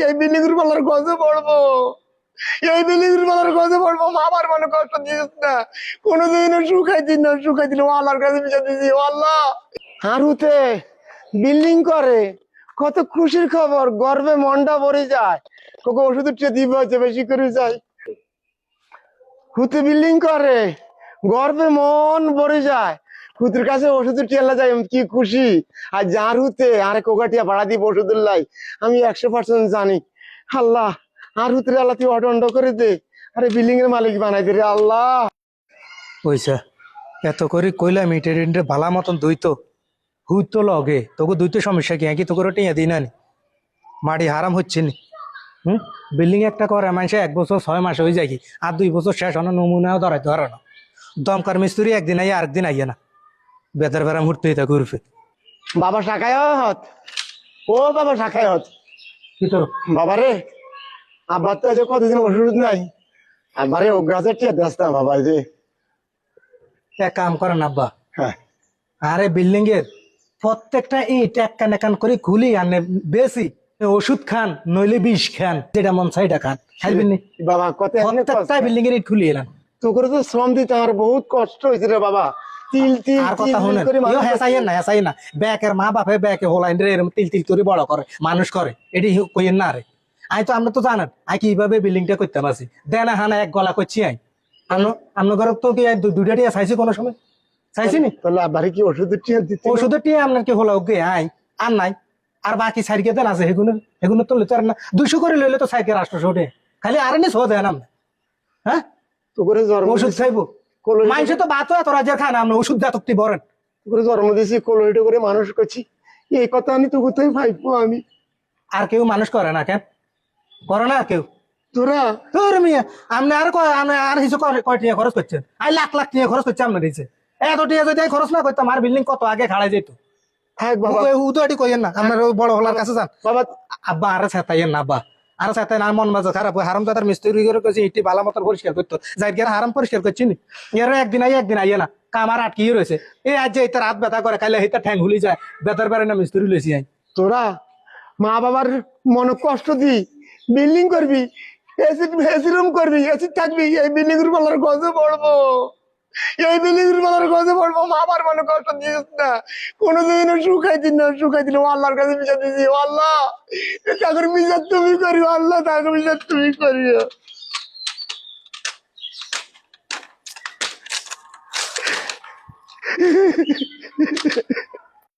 এই বিল্ডিং এর পালার গজে পড়বো, এই বিল্ডিং এর পালার গজে পড়বো। আমার মনে কষ্ট দিস না, কোনোদিনও শুকাই দিন না, শুকাই দিলে আল্লাহর কাছে বিচার দিছি। আল্লাহ হারুতে বিল্ডিং করে, কত খুশির খবর, গর্বে মনটা ভরে যায়। তোকে ওষুধ দিব হচ্ছে বেশি করে যায়। হুতে বিল্ডিং করে, গর্বে মন ভরে যায়। হুতের কাছে ওষুধ টেলা যায়, কি খুশি। আর যার হুতে আরে কোকাটিয়া ভাড়া দিব ওষুধের লাই, আমি 100% জানি। আল্লাহ আর হুতের আল্লাহ তুই অটন্ড করে দে, আরে বিল্ডিং এর মালিক বানাই দে রে আল্লাহ। পয়সা এত করে কইলাম ইটেরিন্টে ভালা মতন দুইতো হুই তো লগে তোকে দুইতো সমস্যা কি তোকে টিয়া দিই না নি মাটি হারাম হচ্ছে নি। বিল্ডিং একটা করে মানুষে 1 বছর 6 মাস হয়ে যায় কি, আর 2 বছর শেষ হনো নমুনাও ধরাইতে পারে না। দমকার মিস্ত্রি একদিন আইয়া আরেকদিন আইয়া না, বেতার বেড়াম ঘুরতে তা ঘুরবে। বাবা শাখায়ত, ও বাবা শাখায়ত, কি তোর বাবা রে, আব্বার তো আজ কতদিন ওষুধ নাই, আবারে ও গাছের টিয়া ব্যস্তাম বাবা যে। এক কাম করেন আব্বা, হ্যাঁ আরে বিল্ডিং এর প্রত্যেকটা ইট এক কান একান করে খুলি আনে বেশি ওষুধ খান নইলে বিষ খান, যেটা মন চাইটা খান, খাইবেন নি? বাবা কত প্রত্যেকটা বিল্ডিং এর ইট খুলি এলাম। তোকে তো শ্রম দিতে আমার বহুত কষ্ট হয়েছে রে বাবা। তিল তিল আর তিল কথা তিল শুনেন, করে মানুষ হেসাইয়েন না হেসাই না, ব্যাকের মা বাপে ব্যাকে হোলাইন রে এরকম তিল তিল করে বড় করে মানুষ করে, এটি কইেন না রে। আই তো আমরা তো জানেন আই কিভাবে বিল্ডিংটা করতে পারছি, দেনা হানা এক গলা করছি আই। আপনার ঘর তো কি দুইটা টিয়া চাইছি কোনো সময়, চাইছি নি? তাহলে আবারে কি ওষুধের টিয়া দিতে? ওষুধের টিয়া আপনার কি হলো গে আই আর নাই, আর বাকি সাইডকে দেন আছে সেগুলো, সেগুলো তো লইতে পারেন না। 200 করে লইলে তো সাইডকে 800 ওঠে, খালি আর নি সহ দেন আপনি। হ্যাঁ তোকে জন্ম ওষুধ খাইবো মানুষে তো বাতো এত রাজ্যের খান, আপনি ওষুধ দেয় তক্তি বলেন। তোকে জন্ম দিয়েছি, কোলোহিটো করে মানুষ করছি, এই কথা আমি তো কোথায় ভাইবো আমি। আর কেউ মানুষ করে না কেন, করে না আর কেউ? তোরা তোর মিয়া আপনি আর আপনি আর কিছু কয় টাকা খরচ করছেন, আই লাখ লাখ টাকা খরচ করছে আপনার দিচ্ছে। এত টাকা যদি আমি খরচ না করতাম আর বিল্ডিং কত আগে খাড়াই যেত। থাক বাবা, উদয়টি কইেন না, আপনার ওই বড় হলার কাছে যান। বাবা আব্বা আরে ছাতাইয়েন না আব্বা, আরে ছাতাই না, মন মাঝে খারাপ হয়। হারাম দাদার মিস্ত্রি করে কইছে ইটি বালা মতো পরিষ্কার করতো, যাই গিয়ে হারাম পরিষ্কার করছি নি। এর একদিন আইয়ে না, কামার আটকিয়ে রয়েছে। এই আজ যে ইতার হাত ব্যথা করে, খাইলে হিতার ঠ্যাং হুলি যায়, বেতার বেড়ে না মিস্ত্রি লইছি আই। তোরা মা বাবার মনে কষ্ট দি বিল্ডিং করবি, এসি এসি রুম করবি, এসি থাকবি, এই বিল্ডিং এর পালার গজে পড়বো, এই বিল্ডিং এর পালার গজে পড়বো। মা বাবার মনে কষ্ট দিস না, কোনোদিনও শুকাই দিন না, শুকাই দিলে আল্লাহর কাছে বিচার দিছি। আল্লাহ তাদের বিচার তুমি করিও, আল্লাহ তাকে বিচার তুমি করিও।